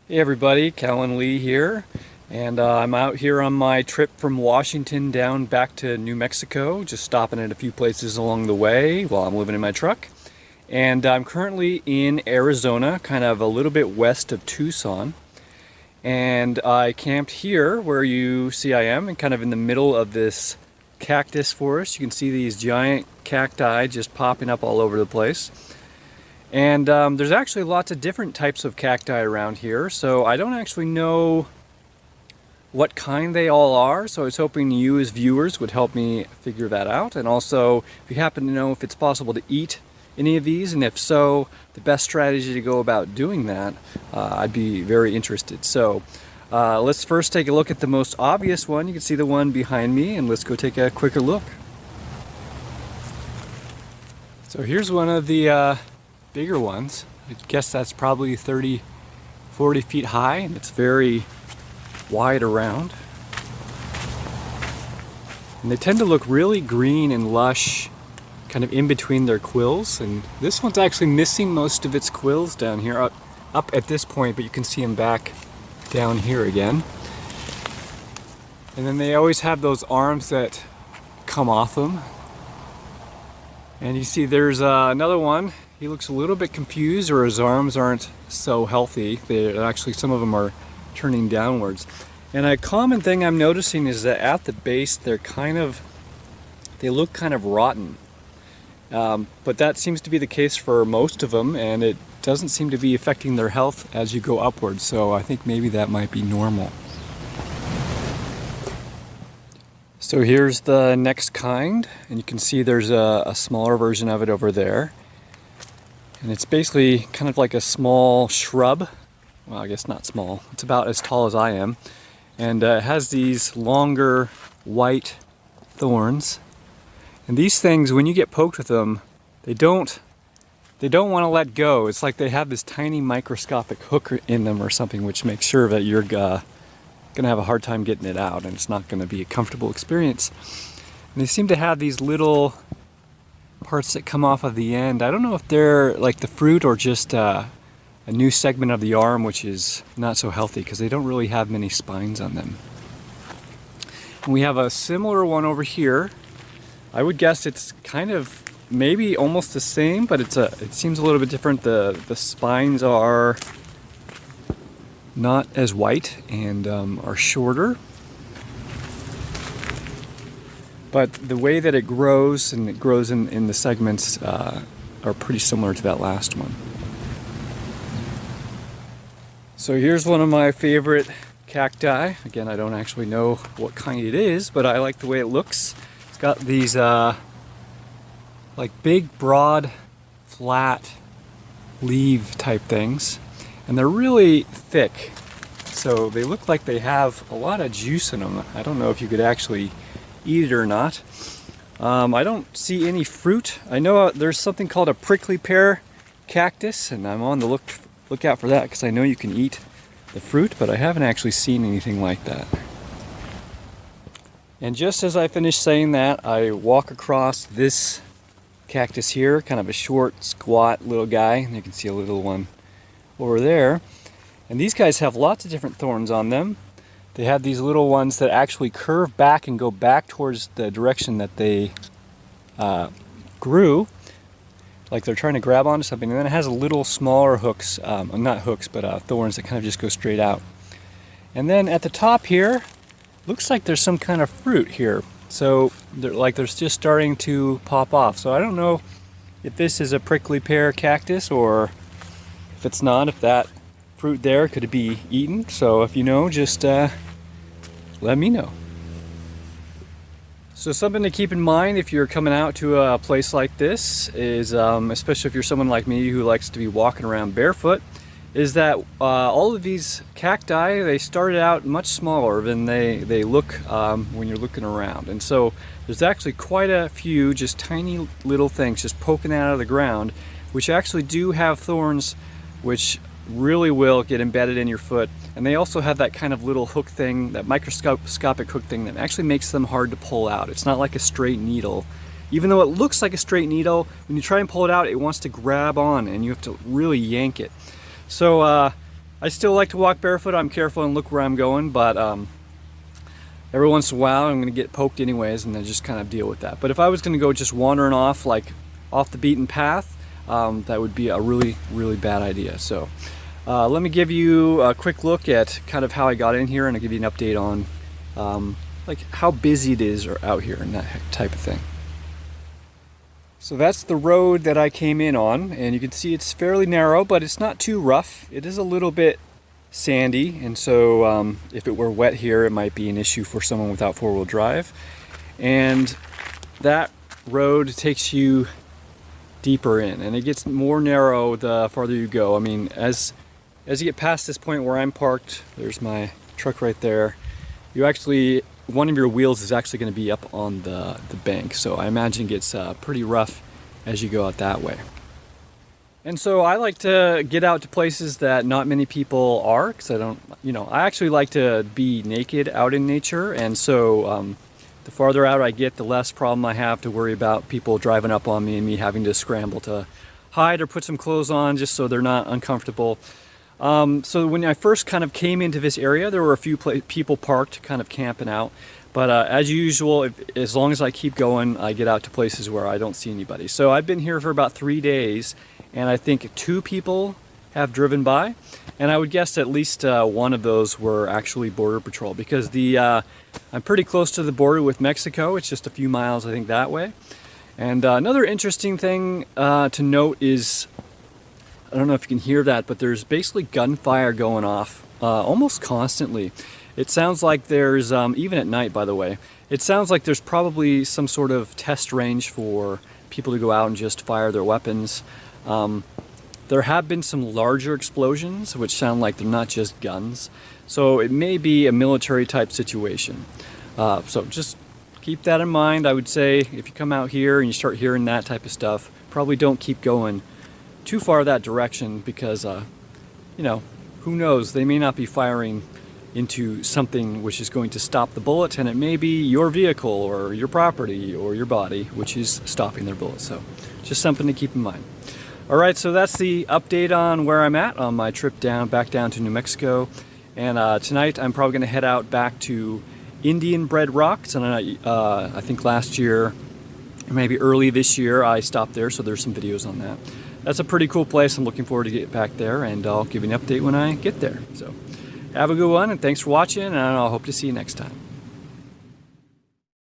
Hey everybody, Cahlen Lee here, and I'm out here on my trip from Washington down back to New Mexico, just stopping at a few places along the way while I'm living in my truck. And I'm currently in Arizona, kind of a little bit west of Tucson. And I camped here where you see I am, and kind of in the middle of this cactus forest. You can see these giant cacti just popping up all over the place. And there's actually lots of different types of cacti around here, so I don't actually know what kind they all are, so I was hoping you as viewers would help me figure that out. And also, if you happen to know if it's possible to eat any of these, and if so, the best strategy to go about doing that, I'd be very interested. So let's first take a look at the most obvious one. You can see the one behind me, and let's go take a quicker look. So here's one of the bigger ones. I guess that's probably 30-40 feet high, and it's very wide around. And they tend to look really green and lush kind of in between their quills, and this one's actually missing most of its quills down here up at this point, but you can see them back down here again. And then they always have those arms that come off them. And you see there's another one. He looks a little bit confused, or his arms aren't so healthy. Actually, some of them are turning downwards. And a common thing I'm noticing is that at the base, they look kind of rotten. But that seems to be the case for most of them, and it doesn't seem to be affecting their health as you go upwards. So I think maybe that might be normal. So here's the next kind, and you can see there's a smaller version of it over there. And it's basically kind of like a small shrub. Well, I guess not small. It's about as tall as I am. And it has these longer white thorns. And these things, when you get poked with them, they don't want to let go. It's like they have this tiny microscopic hook in them or something, which makes sure that you're going to have a hard time getting it out, and it's not going to be a comfortable experience. And they seem to have these little parts that come off of the end. I don't know if they're like the fruit or just a new segment of the arm, which is not so healthy because they don't really have many spines on them. And we have a similar one over here. I would guess it's kind of maybe almost the same, but it seems a little bit different. The spines are not as white and are shorter. But the way that it grows, and it grows in the segments, are pretty similar to that last one. So here's one of my favorite cacti. Again, I don't actually know what kind it is, but I like the way it looks. It's got these like big, broad, flat leaf type things, and they're really thick. So they look like they have a lot of juice in them. I don't know if you could actually eat it or not. I don't see any fruit. I know there's something called a prickly pear cactus, and I'm on the lookout for that because I know you can eat the fruit, but I haven't actually seen anything like that. And just as I finish saying that, I walk across this cactus here, kind of a short, squat little guy, and you can see a little one over there. And these guys have lots of different thorns on them. They have these little ones that actually curve back and go back towards the direction that they grew, like they're trying to grab onto something. And then it has a little smaller hooks, not hooks, but thorns that kind of just go straight out. And then at the top here, looks like there's some kind of fruit here. So they're just starting to pop off. So I don't know if this is a prickly pear cactus, or if it's not, if that fruit there could be eaten. So if you know, just let me know. So something to keep in mind if you're coming out to a place like this is, especially if you're someone like me who likes to be walking around barefoot, is that all of these cacti, they started out much smaller than they look when you're looking around. And so there's actually quite a few just tiny little things just poking out of the ground, which actually do have thorns, which really will get embedded in your foot. And they also have that kind of little hook thing, that microscopic hook thing that actually makes them hard to pull out. It's not like a straight needle. Even though it looks like a straight needle, when you try and pull it out, it wants to grab on and you have to really yank it. So I still like to walk barefoot. I'm careful and look where I'm going, but every once in a while I'm going to get poked anyways, and then just kind of deal with that. But if I was going to go just wandering off, like off the beaten path, that would be a really, really bad idea. So let me give you a quick look at kind of how I got in here, and I'll give you an update on like how busy it is out here and that type of thing. So that's the road that I came in on, and you can see it's fairly narrow, but it's not too rough. It is a little bit sandy, and so if it were wet here, it might be an issue for someone without four-wheel drive. And that road takes you deeper in, and it gets more narrow the farther you go. I mean, as you get past this point where I'm parked, there's my truck right there, you actually, one of your wheels is actually going to be up on the bank, so I imagine it gets pretty rough as you go out that way. And so I like to get out to places that not many people are, because I don't, I actually like to be naked out in nature, and so the farther out I get, the less problem I have to worry about people driving up on me and me having to scramble to hide or put some clothes on just so they're not uncomfortable. So when I first kind of came into this area, there were a few people parked kind of camping out, but as usual, as long as I keep going, I get out to places where I don't see anybody. So I've been here for about 3 days, and I think 2 people have driven by, and I would guess at least one of those were actually Border Patrol, because I'm pretty close to the border with Mexico. It's just a few miles, I think, that way. And another interesting thing to note is, I don't know if you can hear that, but there's basically gunfire going off almost constantly. It sounds like there's, even at night by the way, it sounds like there's probably some sort of test range for people to go out and just fire their weapons. There have been some larger explosions, which sound like they're not just guns. So it may be a military type situation. So just keep that in mind. I would say if you come out here and you start hearing that type of stuff, probably don't keep going too far that direction, because who knows, they may not be firing into something which is going to stop the bullet, and it may be your vehicle or your property or your body which is stopping their bullet. So just something to keep in mind. All right, so that's the update on where I'm at on my trip back down to New Mexico. And tonight I'm probably going to head out back to Indian Bread Rocks, and I think last year, maybe early this year, I stopped there, so there's some videos on that. That's a pretty cool place. I'm looking forward to get back there, and I'll give you an update when I get there. So have a good one, and thanks for watching, and I'll hope to see you next time.